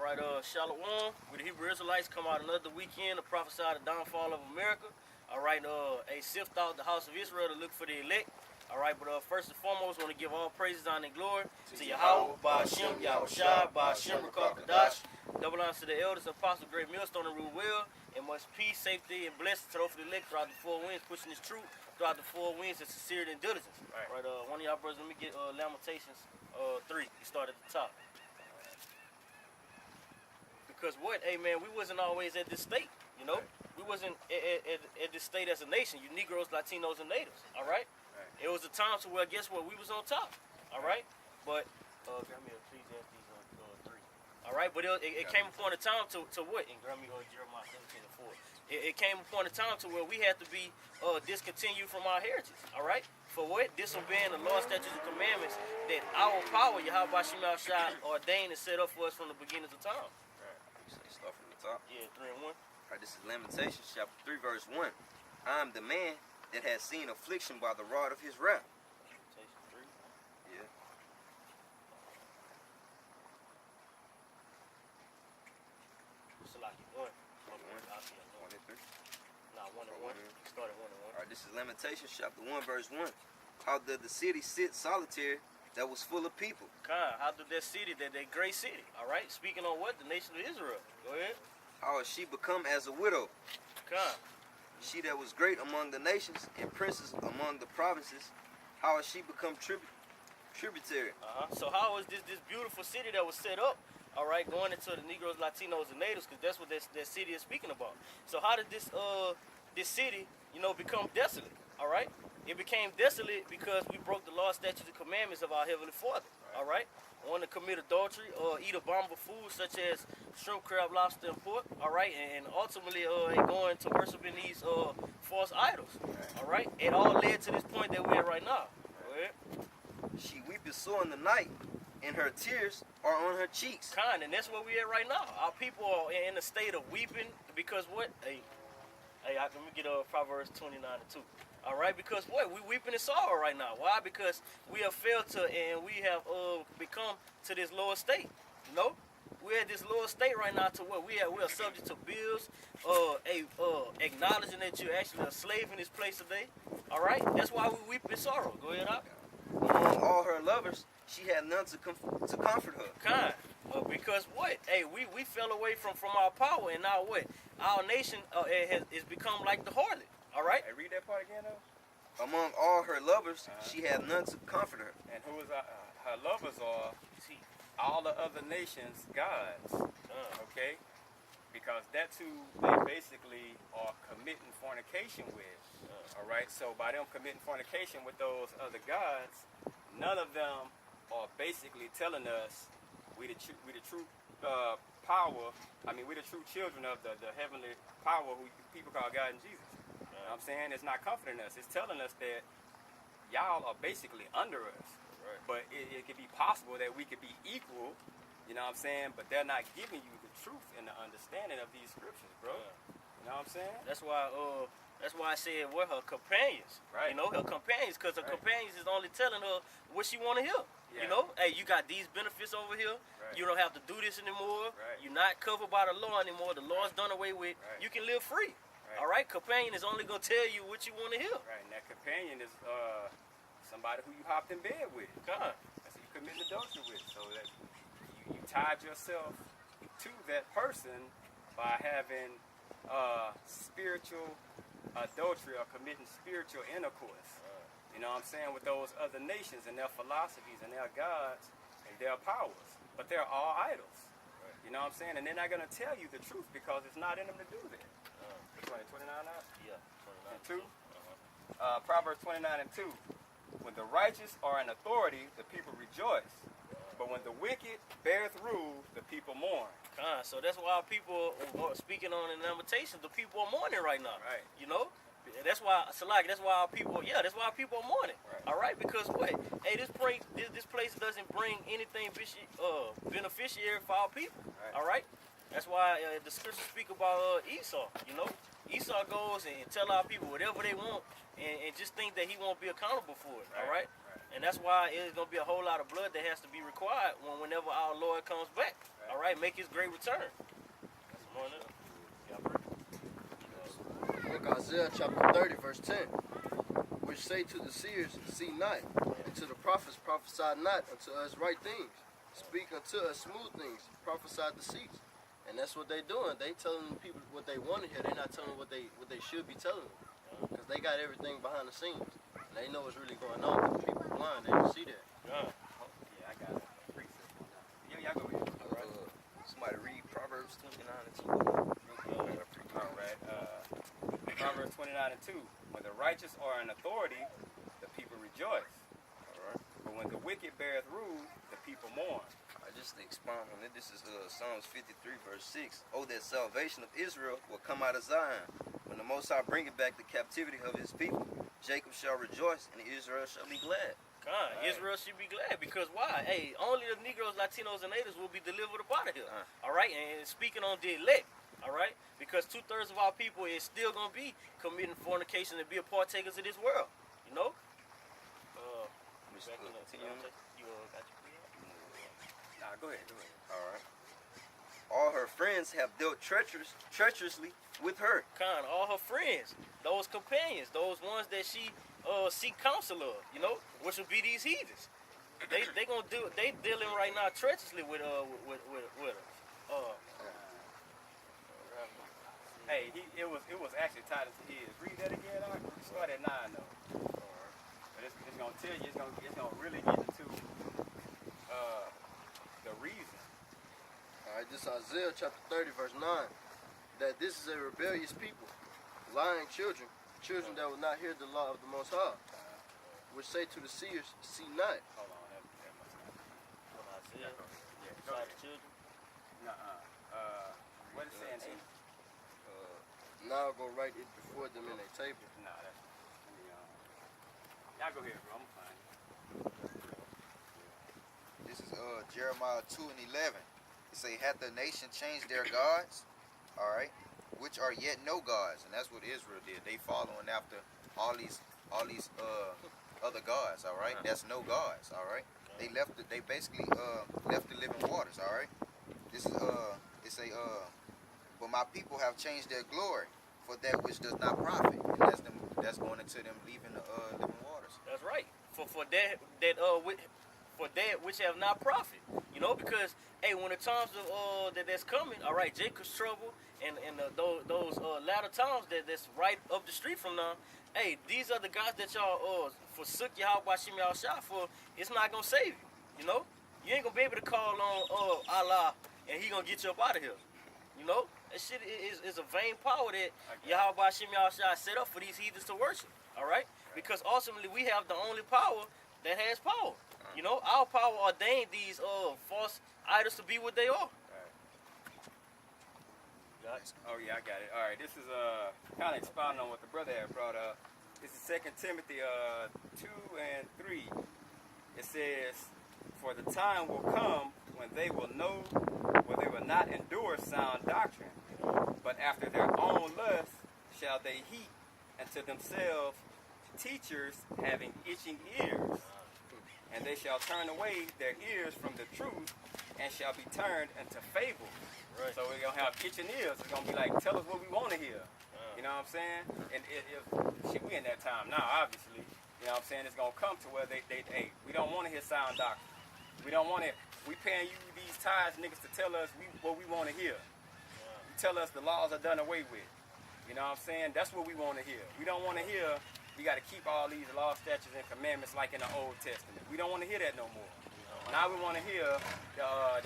Alright, Shalom, with the Hebrew Israelites come out another weekend to prophesy the downfall of America. Alright, sift out the house of Israel to look for the elect. Alright, but first and foremost, want to give all praises, honor, and glory to Yahweh, Ba'Hashem, Yahushua, Ba'Hashem, Rakar Kadash. Double honors to the elders, apostles, great millstone, and rule well, and much peace, safety, and blessings to those for the elect throughout the four winds, pushing this truth throughout the four winds, and sincerity and diligence. Alright, one of y'all brothers, let me get Lamentations 3. We start at the top. Because what, hey man, we wasn't always at this state, you know? We wasn't at this state as a nation, you Negroes, Latinos, and Natives, all right? It was a time to where, guess what, we was on top, all right? But, grab me Ecclesiastes 3. All right, but it came upon a time to what? And grab me Jeremiah 17 and 4. It came upon a time to where we had to be discontinued from our heritage, all right? For what? Disobeying the law, statutes, and commandments that our power, Yahweh Ba'Hashem Yahushua, ordained and set up for us from the beginnings of time. Start from the top. Yeah, 3 and 1. Alright, this is Lamentations chapter 3, verse 1. I am the man that has seen affliction by the rod of his wrath. Lamentations 3. Yeah. Salaki 1. 1 and 3. Nah, 1 and 1. Start at 1 and 1. Alright, this is Lamentations chapter 1, verse 1. How did the city sit solitary that was full of people? How did that city, that great city, all right? Speaking on what? The nation of Israel. Go ahead. How has she become as a widow? Khan. She that was great among the nations and princes among the provinces, how has she become tributary? So how is this beautiful city that was set up, all right, going into the Negroes, Latinos, and Natives, because that's what that city is speaking about. So how did this city, you know, become desolate, all right? It became desolate because we broke the law, statutes, and commandments of our Heavenly Father, all right? Want to commit adultery or eat abominable foods such as shrimp, crab, lobster, and pork, all right? And ultimately going to worshiping these false idols, all right? It all led to this point that we're at right now. Go ahead. She weepeth sore in the night, and her tears are on her cheeks. And that's where we're at right now. Our people are in a state of weeping because what? Hey, let me get Proverbs 29 and 2. All right, because what? We weeping in sorrow right now. Why? Because we have failed to, and we have become to this lower state. You know, we're at this lower state right now to what we are subject to bills. Acknowledging that you're actually a slave in this place today. All right, that's why we weep in sorrow. Go ahead, Doc. Among all her lovers, she had none to comfort her. Because what? Hey, we fell away from our power, and now what? Our nation has become like the harlot. All right. Hey, read that part again, though. Among all her lovers, she had none to comfort her. And who is her lovers are all the other nations' gods. Okay, because that's who they basically are committing fornication with. All right. So by them committing fornication with those other gods, none of them are basically telling us we the true power. I mean, we the true children of the heavenly power who people call God and Jesus. You know what I'm saying? It's not comforting us. It's telling us that y'all are basically under us. Right. But it could be possible that we could be equal, you know what I'm saying? But they're not giving you the truth and the understanding of these scriptures, bro. You know what I'm saying? That's why I said we're her companions. Right. You know, her companions, because her companions is only telling her what she want to hear. Yeah. You know, hey, you got these benefits over here. Right. You don't have to do this anymore. Right. You're not covered by the law anymore. The law's done away with. Right. You can live free. Right. All right, companion is only gonna tell you what you want to hear. Right, and that companion is somebody who you hopped in bed with. That's who you committed adultery with. So that you tied yourself to that person by having spiritual adultery or committing spiritual intercourse. You know what I'm saying, with those other nations and their philosophies and their gods and their powers. But they're all idols. Right. You know what I'm saying? And they're not gonna tell you the truth because it's not in them to do that. 29 out? Yeah, 29 and 2. Proverbs 29 and 2. When the righteous are in authority, the people rejoice. But when the wicked beareth rule, the people mourn. So that's why our people are speaking on in Lamentations. The people are mourning right now. Right. You know? That's why, Salaki, that's why our people, that's why our people are mourning. Right. All right? Because what? Hey, this place doesn't bring anything beneficiary for our people. Right. All right? That's why the scriptures speak about Esau, you know? Esau goes and tell our people whatever they want and just think that he won't be accountable for it, all right? And that's why it's going to be a whole lot of blood that has to be required whenever our Lord comes back, All right, make his great return. That's more than that. Book Isaiah chapter 30, verse 10, which say to the seers, see not, and to the prophets, prophesy not unto us right things. Speak unto us smooth things, prophesy deceits. And that's what they doing. They telling people what they want to hear. They're not telling what they should be telling them. Because they got everything behind the scenes. And they know what's really going on. But the people blind, they don't see that. Yeah, I got a precept on that. Yeah, y'all go ahead. All right. Somebody read Proverbs 29 and 2. All right. Proverbs 29 and 2. When the righteous are in authority, the people rejoice. All right. But when the wicked beareth rule, the people mourn. Just to expound on it, this is Psalms 53, verse 6. Oh, that salvation of Israel will come out of Zion. When the Most High bringeth back the captivity of his people, Jacob shall rejoice, and Israel shall be glad. God, right. Israel should be glad, because why? Hey, only the Negroes, Latinos, and natives will be delivered up out of here. All right, and speaking on the elect, all right, because 2/3 of our people is still going to be committing fornication and be a partakers of this world, you know? Go ahead. All right. All her friends have dealt treacherously with her. Con, all her friends, those companions, those ones that she seek counsel of, you know, which will be these heathens. They gonna do. They dealing right now treacherously with her. Hey, it was actually tied into his. Read that again. We start at 9 though. But it's gonna tell you. It's gonna really get into the reason. All right, this is Isaiah chapter 30, verse 9. That this is a rebellious people, lying children that will not hear the law of the Most High, which say to the seers, see not. Hold on, that must not. Isaiah, go ahead. children. What is saying 8? Now I'll go write it before them in a table. Nah, that's y'all go ahead, bro. I'm fine. This is Jeremiah 2 and 11. It say, hath the nation changed their gods? All right, which are yet no gods, and that's what Israel did. They following after all these other gods. All right, that's no gods. All right, they basically left the living waters. All right, this is it say but my people have changed their glory for that which does not profit, and that's going into them leaving the living waters. That's right. For that which have not profit, you know, because hey, when the times of that's coming, all right, Jacob's trouble and those latter times that's right up the street from now, hey, these are the guys that y'all forsook Yahweh Shem Yahshua for. It's not gonna save you, you know. You ain't gonna be able to call on Allah and he gonna get you up out of here, you know. That shit is a vain power that Yahweh Shem Yahshua set up for these heathens to worship, all right? Because ultimately we have the only power that has power. You know, our power ordained these false idols to be what they are. Oh yeah, I got it. All right, this is kind of expounding on what the brother had brought up. This is 2 Timothy 2 and 3. It says, for the time will come when they will not endure sound doctrine, but after their own lust shall they heap unto themselves teachers having itching ears. And they shall turn away their ears from the truth and shall be turned into fables. Right. So we're going to have itching ears. It's going to be like, tell us what we want to hear. You know what I'm saying? And we in that time now, obviously. You know what I'm saying? It's going to come to where hey, we don't want to hear sound doctrine. We don't want to, we paying you these tithes niggas to tell us what we want to hear. You tell us the laws are done away with. You know what I'm saying? That's what we want to hear. We don't want to hear we got to keep all these law, statutes, and commandments like in the Old Testament. We don't want to hear that no more. Now we want to hear that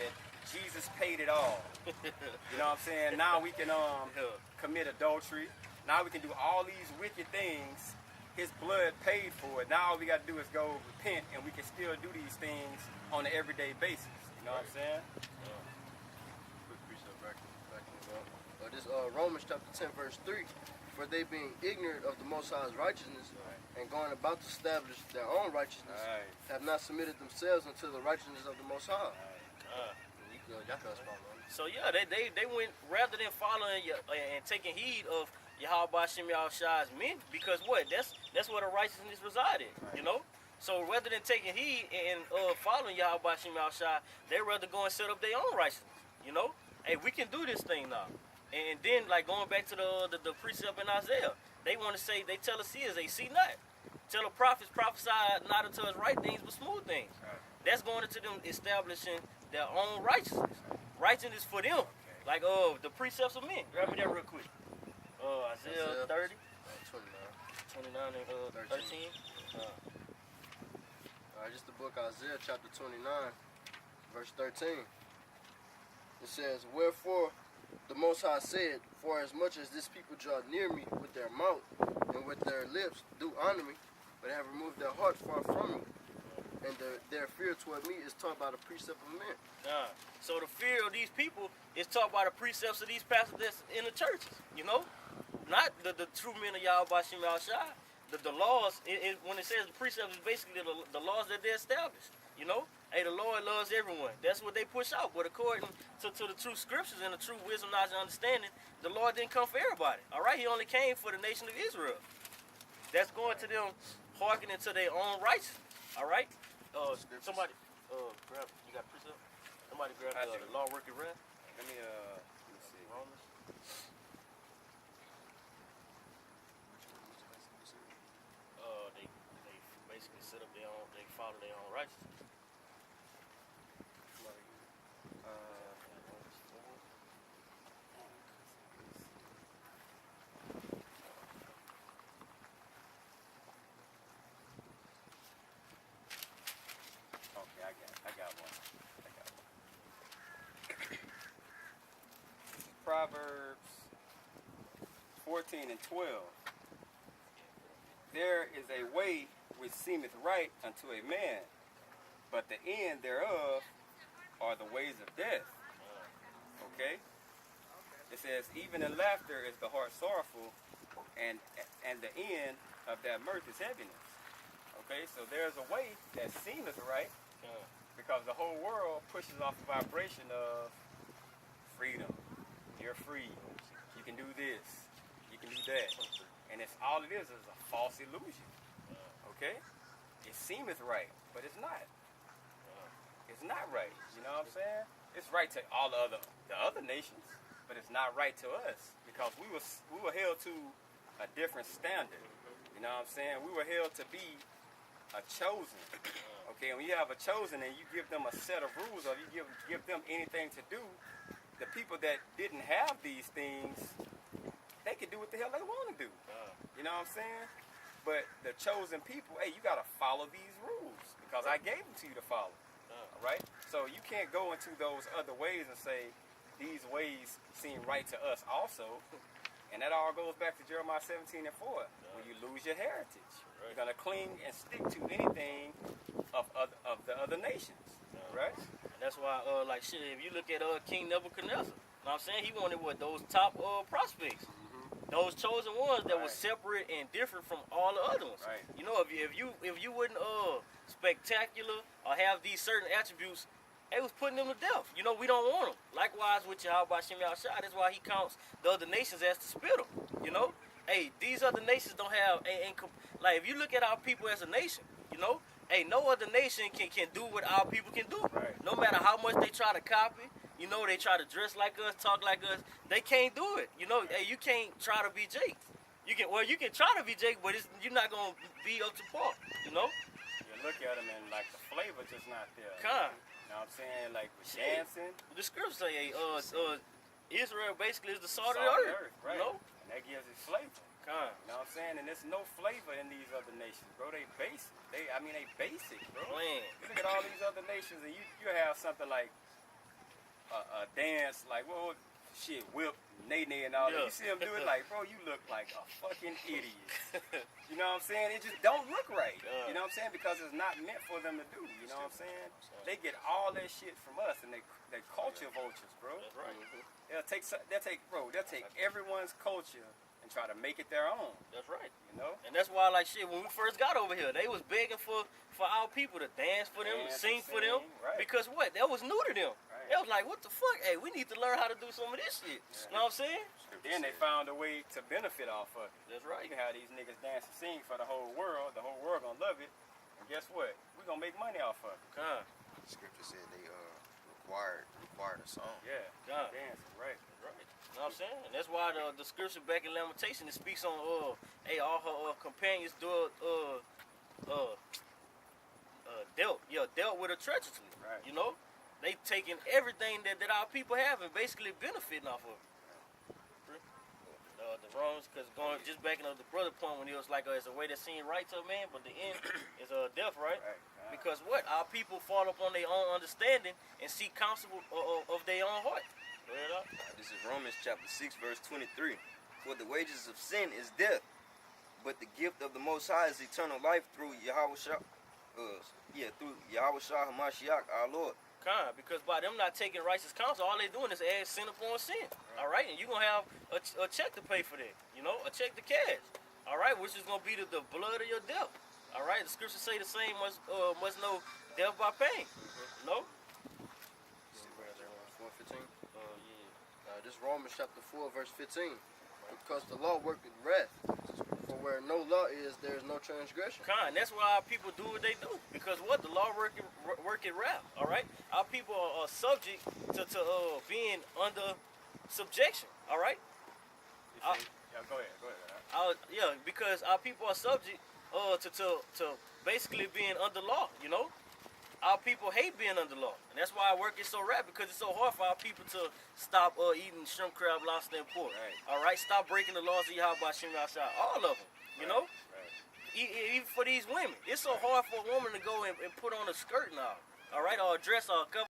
Jesus paid it all. You know what I'm saying? Now we can commit adultery. Now we can do all these wicked things. His blood paid for it. Now all we got to do is go repent, and we can still do these things on an everyday basis. You know what I'm saying? This Romans chapter 10, verse 3. For they being ignorant of the Most High's righteousness and going about to establish their own righteousness, have not submitted themselves unto the righteousness of the Most High. So yeah, they went rather than following and taking heed of Yahweh Shem Yahshua's men, because what? That's where the righteousness resided, you know. So rather than taking heed and following Yahweh Shem Yahshua, they rather go and set up their own righteousness. You know, hey, we can do this thing now. And then, like, going back to the precept in Isaiah, they want to say, they tell the seers, they see not. Tell the prophets, prophesy not unto us right things, but smooth things. That's going into them establishing their own righteousness. Righteousness for them. Like, the precepts of men. Grab me that real quick. Isaiah 30, 29 and 13. Alright, just the book Isaiah chapter 29, verse 13. It says, "Wherefore the Most High said, for as much as this people draw near me with their mouth and with their lips do honor me, but have removed their heart far from me, and their fear toward me is taught by the precept of men." So the fear of these people is taught by the precepts of these pastors that's in the churches, you know? Not the true men of Yahweh Shem Shai. The laws, when it says the precepts, is basically the laws that they established, you know? Hey, the Lord loves everyone. That's what they push out. But according to the true scriptures and the true wisdom, knowledge, and understanding, the Lord didn't come for everybody, all right? He only came for the nation of Israel. That's going to them hearkening to their own righteousness, all right? Somebody, grab, you got precept? Somebody grab the law working rest. Let me see. Romans. They basically set up their own, they follow their own righteousness. Okay, I got one. Proverbs 14 and 12. There is a way which seemeth right unto a man, but the end thereof are the ways of death. Okay? It says, even in laughter is the heart sorrowful, and the end of that mirth is heaviness. Okay, so there's a way that seemeth right, because the whole world pushes off the vibration of freedom. You're free. You can do this. You can do that. And it's all it is a false illusion. Okay? It seemeth right, but it's not. It's not right. You know what I'm saying? It's right to all the other nations, but it's not right to us because we were held to a different standard. You know what I'm saying? We were held to be a chosen. Okay, when you have a chosen and you give them a set of rules or you give them anything to do, the people that didn't have these things, they can do what the hell they want to do. You know what I'm saying? But the chosen people, hey, you got to follow these rules because I gave them to you to follow. All right? So you can't go into those other ways and say, these ways seem right to us also. And that all goes back to Jeremiah 17 and 4. When you lose your heritage, you're going to cling and stick to anything of the other nations. Right? And that's why, like, shit, if you look at King Nebuchadnezzar, you know what I'm saying? He wanted those top prospects. Those chosen ones that were separate and different from all the other ones. Right. You know, if you wouldn't spectacular or have these certain attributes, they was putting them to death. You know, we don't want them. Likewise with Yahweh Shem Shai, that's why he counts the other nations as to spit them. You know, hey, these other nations don't have like if you look at our people as a nation, you know, hey, no other nation can do what our people can do. Right. No matter how much they try to copy. You know, they try to dress like us, talk like us. They can't do it. You know, hey, you can't try to be Jake. You can try to be Jake, but you're not gonna be up to par. You know. You look at them and like the flavor just not there. Come. You know what I'm saying? Like with dancing. The scriptures say, Israel basically is the salt of the earth. Right. You know. And that gives it flavor. Come. You know what I'm saying? And there's no flavor in these other nations, bro. They basic. They basic, bro. Man. You look at all these other nations and you have something like a dance like, well, shit, whip, nay and all that. You see them do it like, bro, you look like a fucking idiot. You know what I'm saying? It just don't look right. You know what I'm saying? Because it's not meant for them to do. You know what I'm saying? They get all that shit from us and they culture vultures, bro. That's right. They'll take everyone's culture and try to make it their own. That's right. You know? And that's why, like, shit, when we first got over here, they was begging for our people to dance for them, to sing for them. Right. Because what? That was new to them. Right. They was like, what the fuck? Hey, we need to learn how to do some of this shit. You know what I'm saying? Then they found a way to benefit off of it. That's right. You can have these niggas dance and sing for the whole world. The whole world gonna love it. And guess what? We gonna make money off of it. Come. The scripture said they required the song. Yeah, God. dancing, right. Right. You know what I'm saying? And that's why the scripture back in Lamentation, it speaks on, hey, all her companions dealt with her treacherously. Right. You know? They taking everything that our people have and basically benefiting off of it. The Romans, because going just backing up the brother point when he was like, it's a way that seems right to a man, but the end is death, right? Right. Because what? Our people fall upon their own understanding and seek counsel of their own heart. Go ahead, Doc. This is Romans chapter 6, verse 23. For the wages of sin is death, but the gift of the Most High is eternal life through Yahweh Hamashiach, our Lord. Because by them not taking righteous counsel, all they doing is add sin upon sin. All right, and you're gonna have a check to pay for that. You know, a check to cash. All right, which is gonna be the blood of your death. All right, the scriptures say the same must know death by pain. You know. 4:15. Yeah. This Romans chapter 4, verse 15. Because the law worketh wrath, for where no law is, there is no transgression. That's why our people do what they do. Because what? The law work it wrath. All right, our people are subject to being under subjection. All right. Go ahead. Because our people are subject to basically being under law. You know, our people hate being under law, and that's why our work is so rap, because it's so hard for our people to stop eating shrimp, crab, lobster, and pork. Right. All right, stop breaking the laws of Yahweh by Shem Yahshua. All of them. You know, Right. even for these women, it's so hard for a woman to go and put on a skirt now. All right, or a dress or a cover.